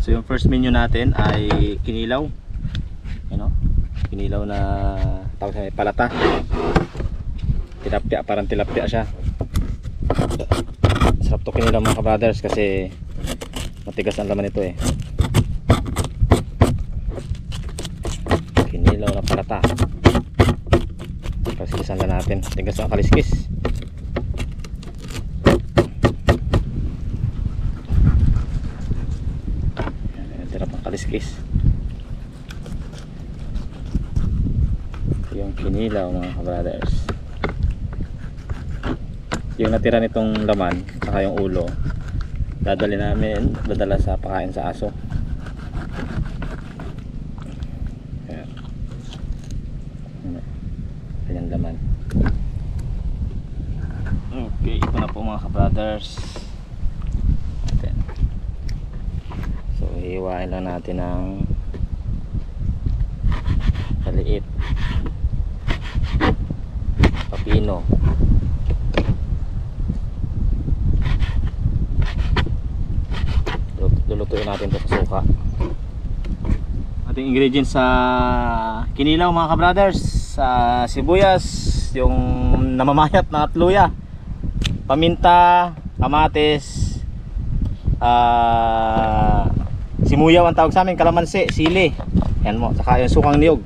So yung first menu natin ay kinilaw. Ano? Kinilaw na tawag sa palata. Tilapia, parang tilapia siya. Sarap to kinilaw mga ka-brothers kasi matigas ang laman nito eh. Kinilaw na palata. Kaliskisan lang natin. Tigas ang kaliskis. Kaliskis yung kinilaw mga ka-brothers. Yung natira nitong laman saka yung ulo dadala sa pakain sa aso. Ayan. Ayan laman. Okay, ito na po mga ka-brothers. So hiwain lang natin ng maliit papino. Lulutuin natin ito sa suka. Ating ingredients sa kinilaw mga ka-brothers, sibuyas, yung namamayat na luya, paminta, kamatis, simuyaw ang tawag sa amin, kalamansi, sili. Yan mo, saka yung sukang niyog.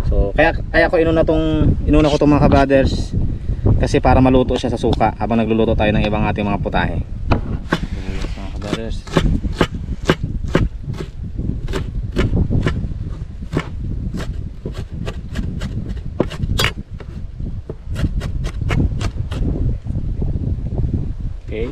So kaya ko inuna ko tong mga ka-brothers kasi para maluto siya sa suka habang nagluluto tayo ng ibang ating mga putahe. Mga ka-brothers. Okay.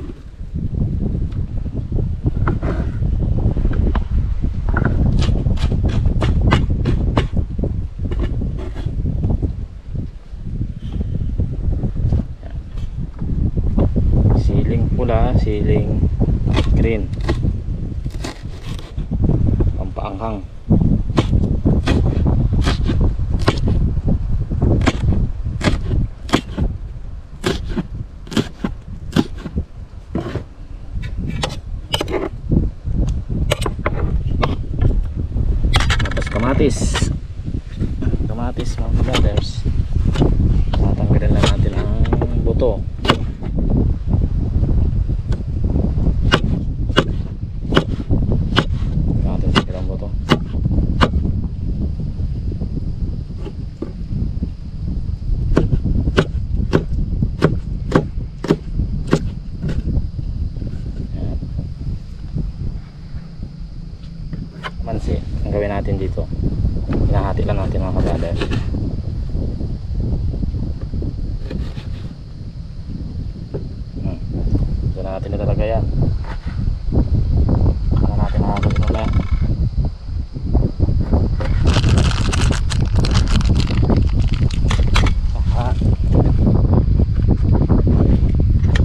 Pula, siling green, pampaanghang. Tapos kamatis mga brothers, tatanggalin lang natin ang buto. Mansi ang gawin natin dito, hinahati lang natin mga ka-brothers. Doon na natin ilalagay yan para natin nakakot mamaya.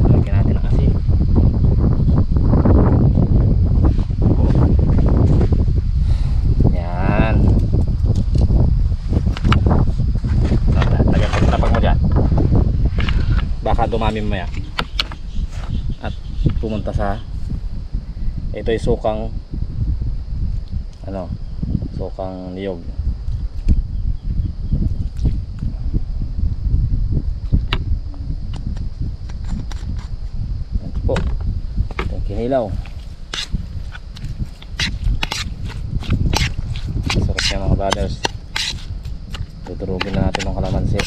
Lagyan natin ang asin. Baka dumami mamaya at pumunta sa ito ay sukang sukang niyog. Ito po itong kinilaw. Sarap yan mga brothers. Tuturugin na natin ng kalamansi.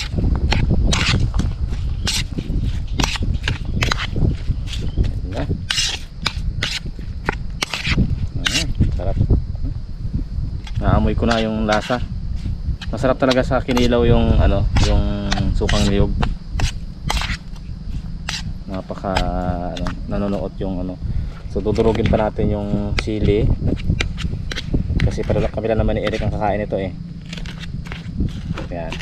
Sarap. Naamoy ko na yung lasa. Masarap talaga sa kinilaw yung yung sukang niyog. Napaka nanonood yung So dudurugin pa natin yung sili. Kasi para kami lang naman ni Eric ang kakain ito eh. Ayan.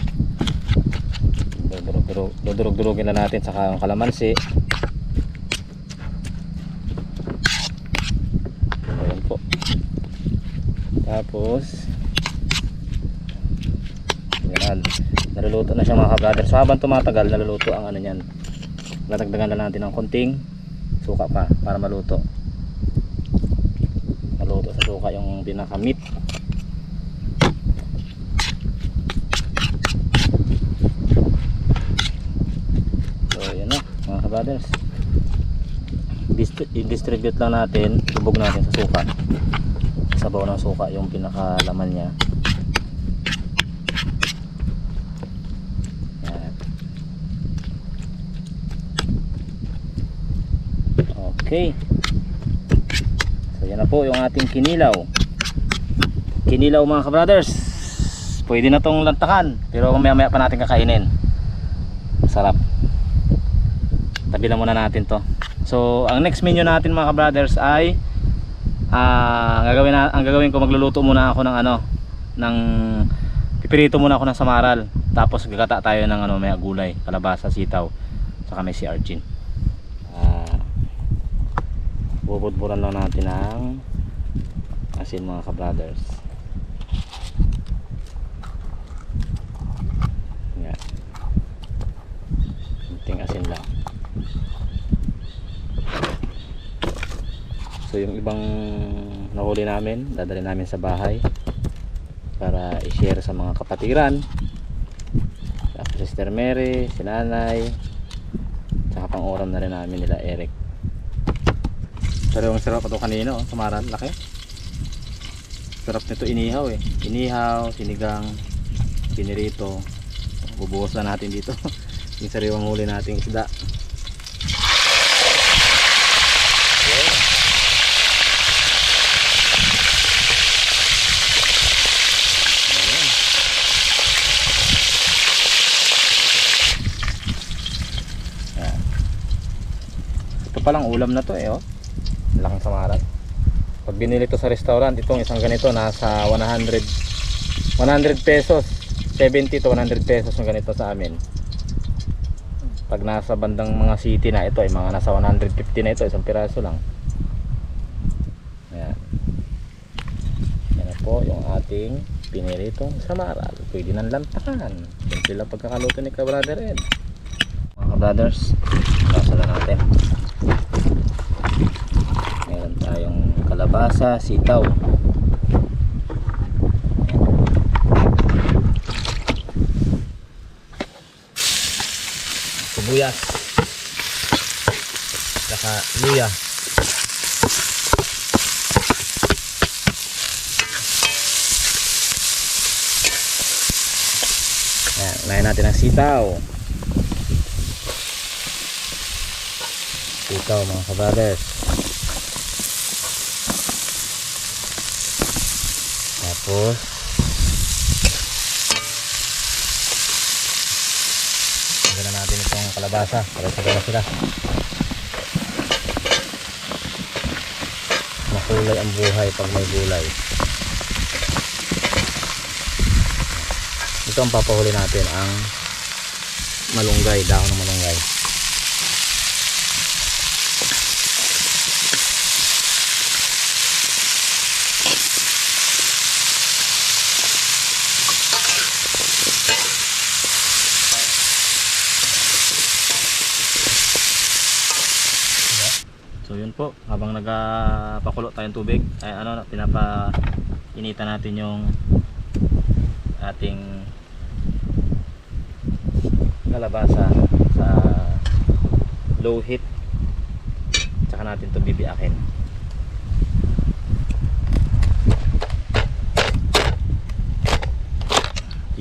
Dudurug-durugin na natin saka ang kalamansi. Ayan po. Tapos yan, naluluto na siya mga ka-brother. So habang tumatagal naluluto ang niyan. Nadagdagan na natin ng konting suka pa para maluto. suka yung pinaka-meat. So yan na mga kabrothers, i-distribute lang natin, tubog natin sa suka, sabaw ng suka yung pinakalaman niya. Yan. Okay, so yan na po yung ating kinilaw mga kabrothers. Pwede na tong lantakan, pero mamaya maya pa natin kakainin. Masarap. Tabi lang muna natin to. So ang next menu natin mga kabrothers ay ang gagawin ko, magluluto muna ako ng ng pipirito muna ako ng samaral, tapos gagata tayo ng may gulay, kalabasa, sitaw, saka may si argin. Bubudburan lang natin ng asin mga kabrothers. Yan, kunting asin lang. So yung ibang nahuli namin, dadalhin namin sa bahay para i-share sa mga kapatiran, sa Sister Mary, si Nanay, saka pang uram na rin namin nila Eric. Pero yung sarap ito kanina, samaran, laki. Sarap nito inihaw inihaw, sinigang, pinirito. Bubuhos na natin dito yung sariwang huli nating isda. Palang ulam na to laking samaran. Pag binili to sa restaurant, itong isang ganito nasa 100 pesos, 70 to 100 pesos yung ganito sa amin. Pag nasa bandang mga city na, ito ay mga nasa 150 na, ito isang piraso lang. Ayan. Yan na po yung ating piniritong samaral. Pwede nang lantakan. Simple lang pagkakaluto ni Kabrother Ed. Mga kabrothers, kasala natin. Meron tayong kalabasa, sitaw, sibuyas, saka luya. Ayan, unahin natin ang sitaw mga kabrothers. Tapos lagyan na natin itong kalabasa para sabaw sila. Makulay ang buhay pag may gulay. Ito ang papahuli natin, ang malunggay, dahon ng malunggay. So yun po, habang nagpakulo tayong tubig, ay pinapainitan natin yung ating kalabasa sa low heat. Tsaka natin ito bibiakin.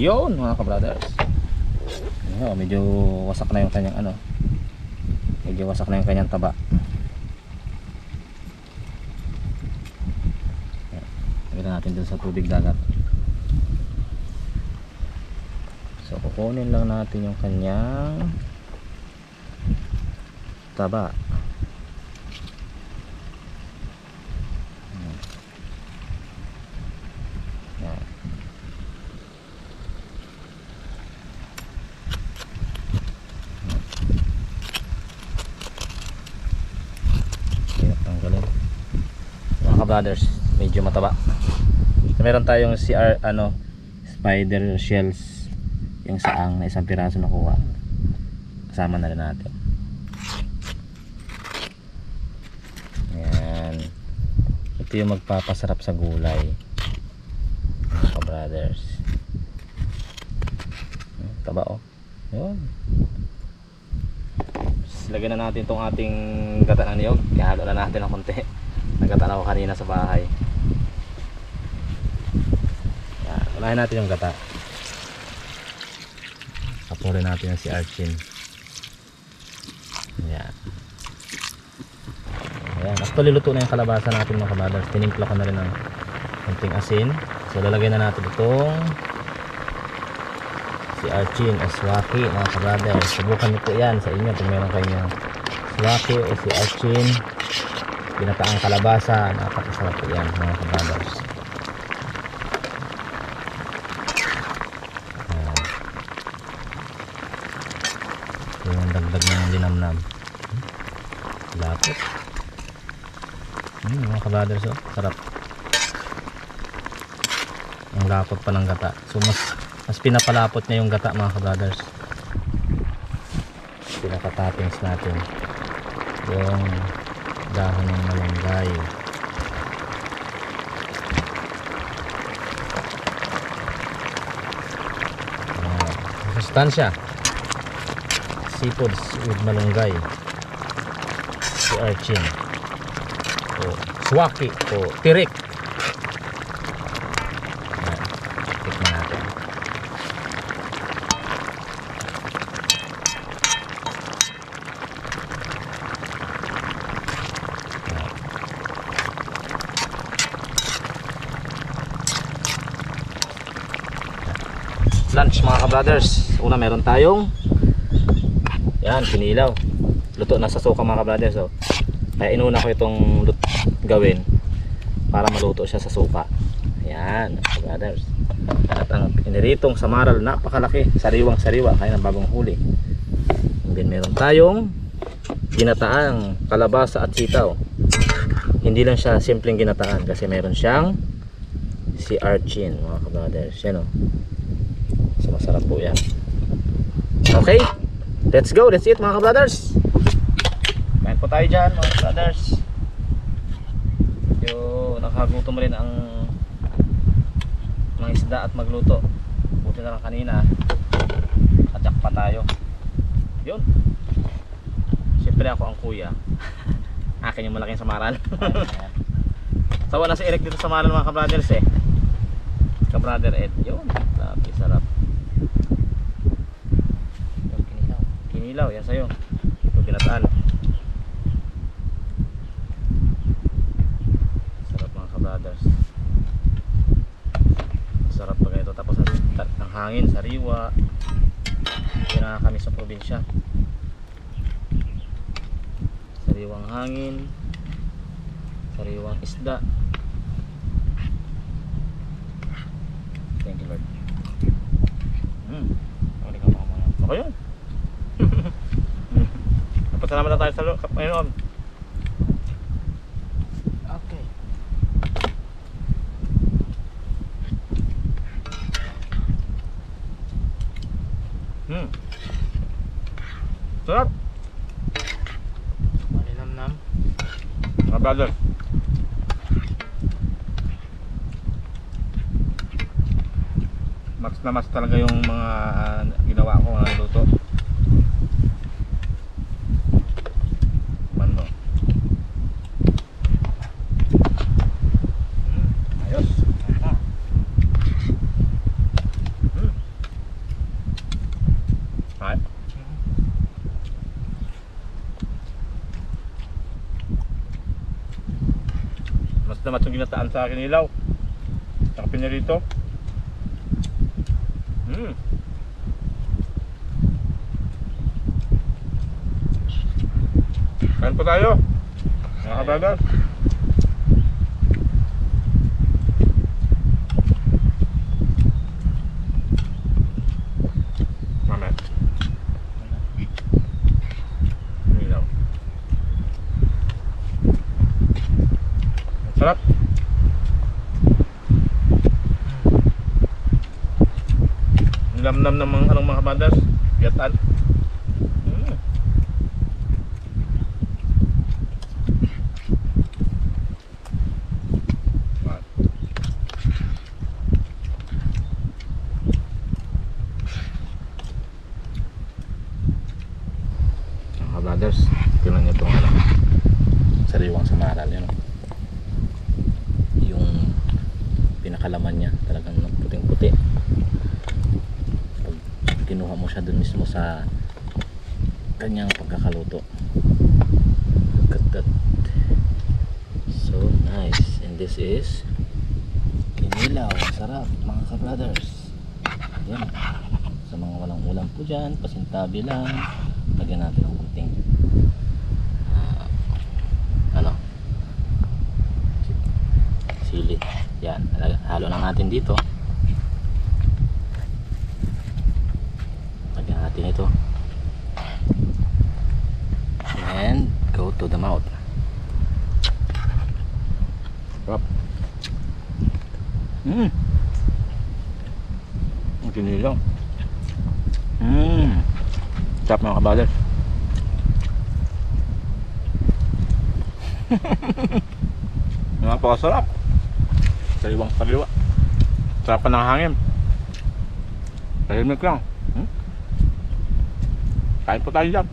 Yun mga kabrothers. Medyo wasak na yung kanyang medyo wasak na yung kanyang taba. Natin dun sa tubig dagat. So kukunin lang natin yung kanyang taba. Yan. Tanggalin. Mga kabrothers, medyo mataba. Meron tayong spider shells, yung saang na isang piraso nakuha, kasama na rin natin. Ayan, ito ito yung magpapasarap sa gulay, mga brothers. Taba oh. Yun. Lagyan na natin tong ating gata ng niyog. Ihalo na natin ng konti. Nagata na ako kanina sa bahay. Yan. Unahin natin yung gata. Apurin natin yung si Archin. Yan. Ayan. Actually luto na yung kalabasa natin mga kabaders. Tinimpla ko na rin ng konting asin. So lalagay na natin itong si Archin o swaki mga kabrothers. Subukan nyo po yan sa inyo kung meron kayong swaki o si Archin, ginataang kalabasa. Napakasarap po yan mga kabrothers. Yung dagdag ng linamnam, lapot. Mga kabrothers, oh, sarap. Ang lapot pa ng gata. So mas pinapalapot niya yung gata mga kabrothers. Pinaka-toppings natin yung dahon ng malunggay. Sustansya, seafoods with malunggay, si Archin o swaki o tirik. Tikman natin. Lunch mga kabrothers. Una meron tayong yan, kinilaw. Luto na sa suka mga kabrothers, oh. Kaya inuna ko itong gawin para maluto siya sa suka. Yan kabrothers. At ang piniritong samaral, napakalaki, sariwang sariwa, kaya ng bagong huli. And then meron tayong ginataang kalabasa at sitaw. Hindi lang siya simpleng ginataan kasi meron siyang si Archin mga kabrothers. Yan oh. So masarap po yan. Okay, let's go, that's it mga kabrothers. Kain po tayo dyan mga kabrothers. Yung nakagutom rin ang mga isda at magluto. Buti na lang kanina atyak pa tayo. Yun. Siyempre ako ang kuya. Akin yung malaking samaran. Sawa na si Eric dito sa samaran mga kabrothers eh. Kabrother Ed. Yun, grabe sarap. Kinilaw, yan sa'yo. Ito ginataan. Sarap mga kabrothers. Sarap pa ganito. Tapos ang hangin, sariwa. Hindi na kami sa probinsya. Sariwang hangin, sariwang isda. Thank you Lord. Okay yun. Napasalamat na tayo sa Panginoon. Okay. Sarap. Malinamnam. Mga brother, max na mas talaga yung mga ginawa ko, mga luto. Mano. Ayos. Ay. Mas na mas yung ginataan sa akin ilaw. Saka pinirito. Kain po tayo mga kabrothers. Mame ilaw. Sarap. Nilamnam ng mga anong mga kabrothers. Gatan. kalaman niya, talagang puting puti pag kinuha mo siya dun mismo sa kanyang pagkakaluto. Look at that, so nice. And this is kinilaw, sarap mga ka-brothers. Yan, sa mga walang ulam po dyan, pasintabi lang, lagyan natin ng kunting sili. Yan, halo lang natin dito, lagyan natin ito and go to the mouth. Sarap. Ang kinilaw. Sarap mga kabaders. Napakasarap. Sariwang sariwa. Sarap pa ng hangin. Tahimik lang. Kain po tayo dyan.